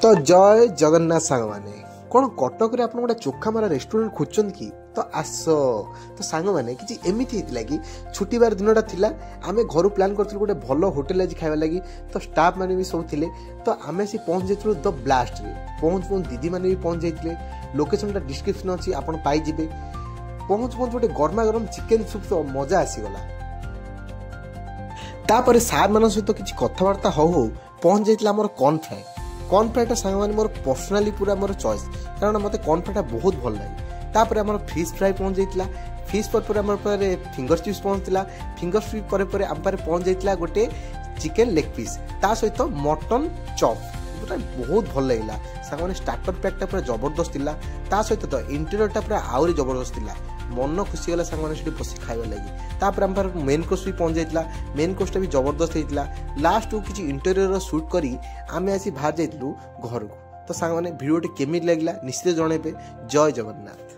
तो जय जगन्नाथ सांग मैंने कौन कटक रे आपन गोटे चोखा मारा रेस्टोरेंट खोजन कि तो आस तो सांग मैंने कि एमती होता कि छुट्टी बार दिनटा थिला आमे घर प्लान करथिलु गोटे भल होटल आज खाइबा लगी तो स्टाफ माने भी सब थिले तो आमे से पहुंच जाइथलु द ब्लास्ट रे पहुंच दीदी माने भी पहुंच जाइतले लोकेशनटा डिस्क्रिप्शन अछि आपन पाई जिबे पहुंच गोटे गरमा गरम चिकेन सूप तो मजा आसी गला तापर सार मान सहित किसी कथबार्ता हो पहुंच जाइतला हमर कॉर्न फ्राइटा सांग माने मोर पर्सनाली पूरा मोर चॉइस कारण मते कॉर्न फ्राइटा बहुत भल लागे तापर हमर फिश फ्राई पहुंच जाइतला फिश पर हमर पर फिंगर चिप्स पहुंचला फिंगर चिप्स पर हम पर पहुंच जाइतला गोटे चिकेन लेग पीस ता सहित मटन चॉप बहुत भल लगिला सांग माने स्टार्टर पैकटा पूरा जबरदस्त थिला ता सहित तो इंटीरियरटा पूरा आउरी जबरदस्त थिला मन खुशी गला सांग माने बस खाइबा लगी तापर हम पर मेन कोर्स भी पहुंच जाइतला मेन कोर्सटा भी जबरदस्त होइतला लास्ट को किछि इंटीरियर शूट करी आमे आसी बाहर जाइतलु घर को तो सांग माने वीडियोटी केमिति लागला निश्चित जणेबे जय जगन्नाथ।